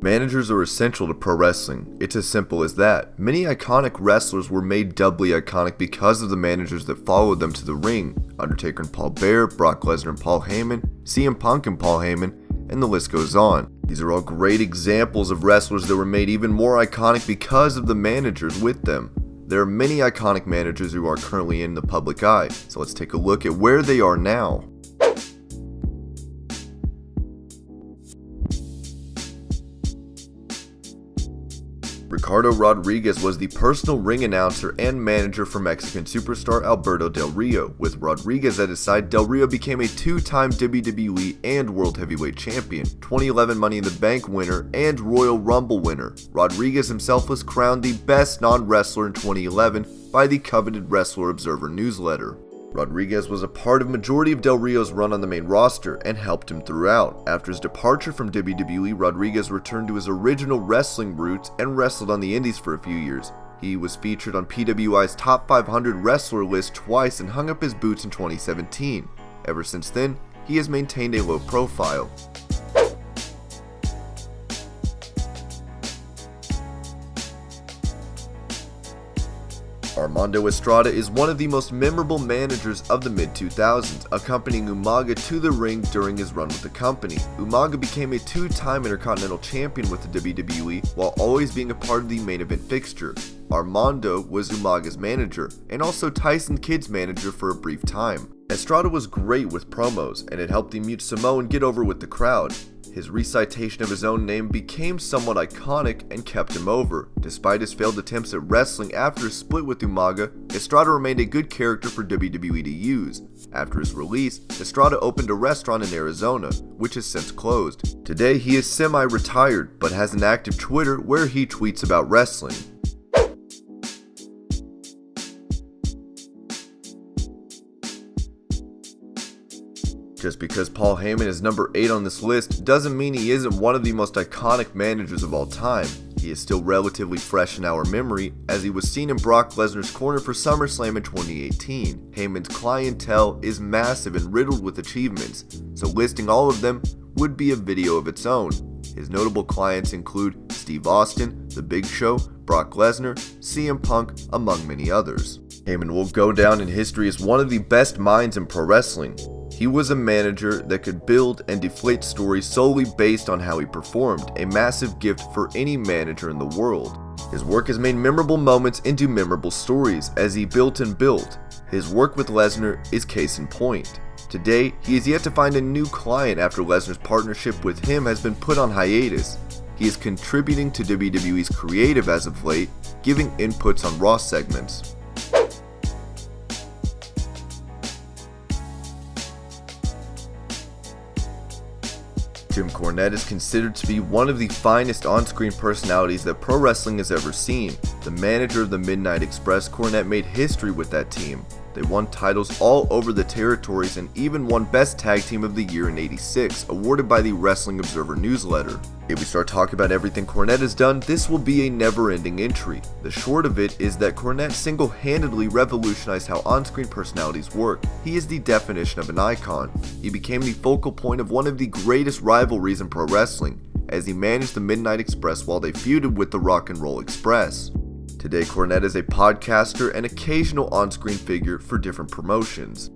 Managers are essential to pro wrestling. It's as simple as that. Many iconic wrestlers were made doubly iconic because of the managers that followed them to the ring. Undertaker and Paul Bearer, Brock Lesnar and Paul Heyman, CM Punk and Paul Heyman, and the list goes on. These are all great examples of wrestlers that were made even more iconic because of the managers with them. There are many iconic managers who are currently in the public eye, so let's take a look at where they are now. Ricardo Rodriguez was the personal ring announcer and manager for Mexican superstar Alberto Del Rio. With Rodriguez at his side, Del Rio became a two-time WWE and World Heavyweight Champion, 2011 Money in the Bank winner, and Royal Rumble winner. Rodriguez himself was crowned the best non-wrestler in 2011 by the coveted Wrestler Observer newsletter. Rodriguez was a part of majority of Del Rio's run on the main roster and helped him throughout. After his departure from WWE, Rodriguez returned to his original wrestling roots and wrestled on the indies for a few years. He was featured on PWI's Top 500 Wrestler list twice and hung up his boots in 2017. Ever since then, he has maintained a low profile. Armando Estrada is one of the most memorable managers of the mid-2000s, accompanying Umaga to the ring during his run with the company. Umaga became a two-time Intercontinental Champion with the WWE while always being a part of the main event fixture. Armando was Umaga's manager, and also Tyson Kidd's manager for a brief time. Estrada was great with promos, and it helped the mute Samoan get over with the crowd. His recitation of his own name became somewhat iconic and kept him over. Despite his failed attempts at wrestling after his split with Umaga, Estrada remained a good character for WWE to use. After his release, Estrada opened a restaurant in Arizona, which has since closed. Today he is semi-retired, but has an active Twitter where he tweets about wrestling. Just because Paul Heyman is number 8 on this list doesn't mean he isn't one of the most iconic managers of all time. He is still relatively fresh in our memory, as he was seen in Brock Lesnar's corner for SummerSlam in 2018. Heyman's clientele is massive and riddled with achievements, so listing all of them would be a video of its own. His notable clients include Steve Austin, The Big Show, Brock Lesnar, CM Punk, among many others. Heyman will go down in history as one of the best minds in pro wrestling. He was a manager that could build and deflate stories solely based on how he performed, a massive gift for any manager in the world. His work has made memorable moments into memorable stories as he built and built. His work with Lesnar is case in point. Today, he is yet to find a new client after Lesnar's partnership with him has been put on hiatus. He is contributing to WWE's creative as of late, giving inputs on Raw segments. Jim Cornette is considered to be one of the finest on-screen personalities that pro wrestling has ever seen. The manager of the Midnight Express, Cornette made history with that team. They won titles all over the territories and even won Best Tag Team of the Year in '86, awarded by the Wrestling Observer newsletter. If we start talking about everything Cornette has done, this will be a never-ending entry. The short of it is that Cornette single-handedly revolutionized how on-screen personalities work. He is the definition of an icon. He became the focal point of one of the greatest rivalries in pro wrestling, as he managed the Midnight Express while they feuded with the Rock and Roll Express. Today, Cornette is a podcaster and occasional on-screen figure for different promotions.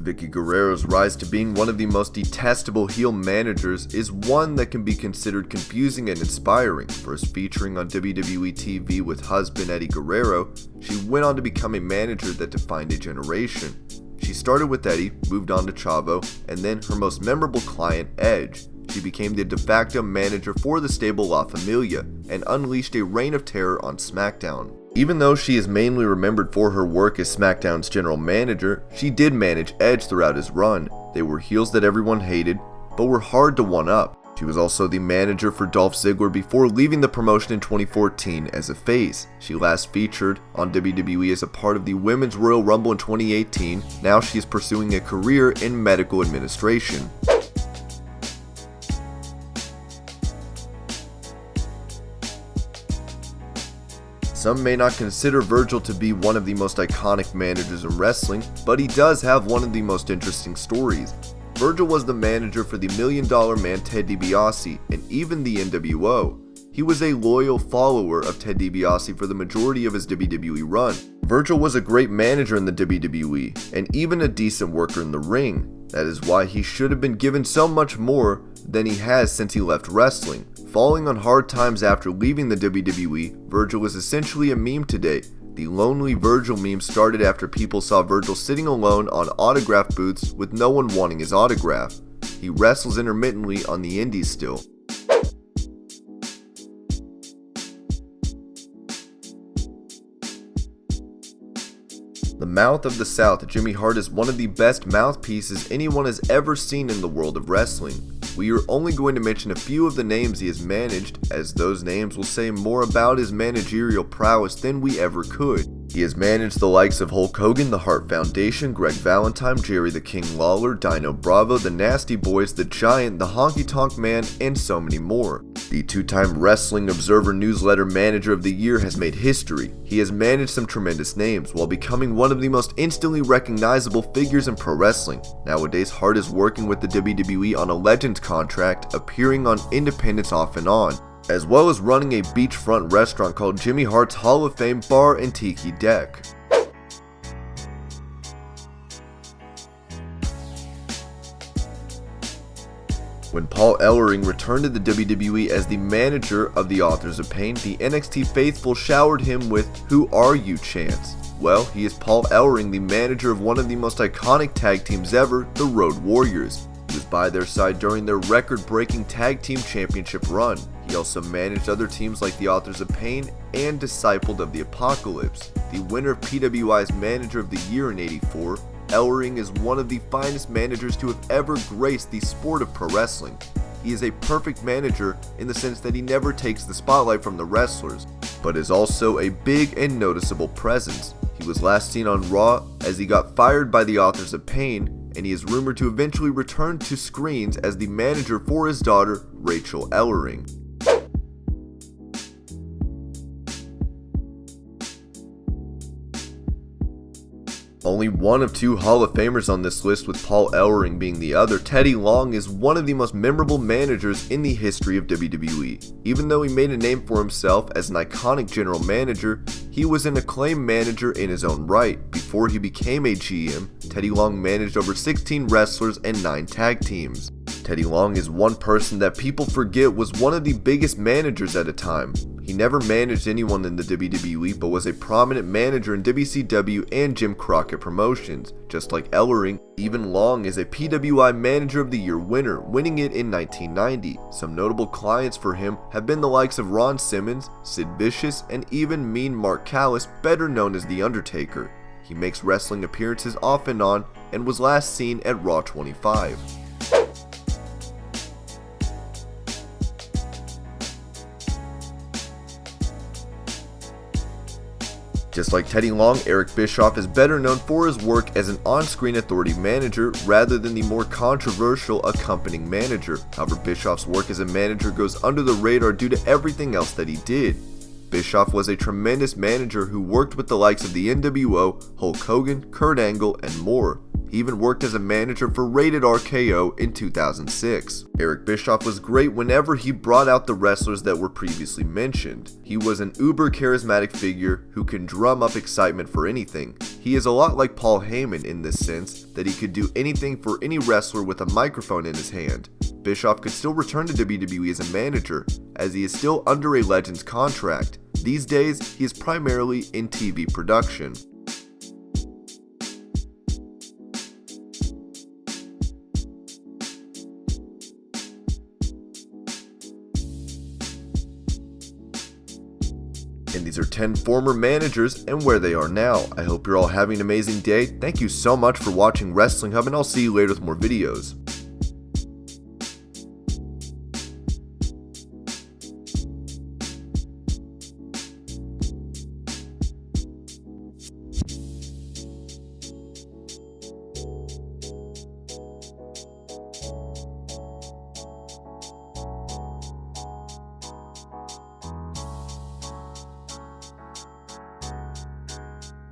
Vickie Guerrero's rise to being one of the most detestable heel managers is one that can be considered confusing and inspiring. First featuring on WWE TV with husband Eddie Guerrero, she went on to become a manager that defined a generation. She started with Eddie, moved on to Chavo, and then her most memorable client, Edge. She became the de facto manager for the stable La Familia and unleashed a reign of terror on SmackDown. Even though she is mainly remembered for her work as SmackDown's general manager, she did manage Edge throughout his run. They were heels that everyone hated, but were hard to one-up. She was also the manager for Dolph Ziggler before leaving the promotion in 2014 as a face. She last featured on WWE as a part of the Women's Royal Rumble in 2018. Now she is pursuing a career in medical administration. Some may not consider Virgil to be one of the most iconic managers in wrestling, but he does have one of the most interesting stories. Virgil was the manager for the $1 Million Man Ted DiBiase and even the NWO. He was a loyal follower of Ted DiBiase for the majority of his WWE run. Virgil was a great manager in the WWE and even a decent worker in the ring. That is why he should have been given so much more than he has since he left wrestling. Falling on hard times after leaving the WWE, Virgil is essentially a meme today. The Lonely Virgil meme started after people saw Virgil sitting alone on autograph booths with no one wanting his autograph. He wrestles intermittently on the indies still. The Mouth of the South, Jimmy Hart is one of the best mouthpieces anyone has ever seen in the world of wrestling. We are only going to mention a few of the names he has managed, as those names will say more about his managerial prowess than we ever could. He has managed the likes of Hulk Hogan, the Hart Foundation, Greg Valentine, Jerry the King Lawler, Dino Bravo, the Nasty Boys, the Giant, the Honky Tonk Man, and so many more. The two-time Wrestling Observer Newsletter Manager of the Year has made history. He has managed some tremendous names while becoming one of the most instantly recognizable figures in pro wrestling. Nowadays, Hart is working with the WWE on a Legends contract, appearing on Independence off and on, as well as running a beachfront restaurant called Jimmy Hart's Hall of Fame Bar and Tiki Deck. When Paul Ellering returned to the WWE as the manager of the Authors of Pain, the NXT faithful showered him with "Who are you?" chants. Well, he is Paul Ellering, the manager of one of the most iconic tag teams ever, the Road Warriors. He was by their side during their record-breaking tag team championship run. He also managed other teams like the Authors of Pain and Discipled of the Apocalypse. The winner of PWI's Manager of the Year in '84, Ellering is one of the finest managers to have ever graced the sport of pro wrestling. He is a perfect manager in the sense that he never takes the spotlight from the wrestlers, but is also a big and noticeable presence. He was last seen on Raw as he got fired by the Authors of Pain, and he is rumored to eventually return to screens as the manager for his daughter, Rachel Ellering. Only one of two Hall of Famers on this list, with Paul Ellering being the other. Teddy Long is one of the most memorable managers in the history of WWE. Even though he made a name for himself as an iconic general manager, he was an acclaimed manager in his own right. Before he became a GM, Teddy Long managed over 16 wrestlers and 9 tag teams. Teddy Long is one person that people forget was one of the biggest managers at a time. He never managed anyone in the WWE, but was a prominent manager in WCW and Jim Crockett Promotions. Just like Ellering, even Long is a PWI Manager of the Year winner, winning it in 1990. Some notable clients for him have been the likes of Ron Simmons, Sid Vicious, and even Mean Mark Callis, better known as The Undertaker. He makes wrestling appearances off and on, and was last seen at Raw 25. Just like Teddy Long, Eric Bischoff is better known for his work as an on-screen authority manager rather than the more controversial accompanying manager. However, Bischoff's work as a manager goes under the radar due to everything else that he did. Bischoff was a tremendous manager who worked with the likes of the NWO, Hulk Hogan, Kurt Angle, and more. He even worked as a manager for Rated RKO in 2006. Eric Bischoff was great whenever he brought out the wrestlers that were previously mentioned. He was an uber charismatic figure who can drum up excitement for anything. He is a lot like Paul Heyman in this sense, that he could do anything for any wrestler with a microphone in his hand. Bischoff could still return to WWE as a manager, as he is still under a Legends contract. These days, he is primarily in TV production. And these are 10 former managers and where they are now. I hope you're all having an amazing day. Thank you so much for watching Wrestling Hub, and I'll see you later with more videos.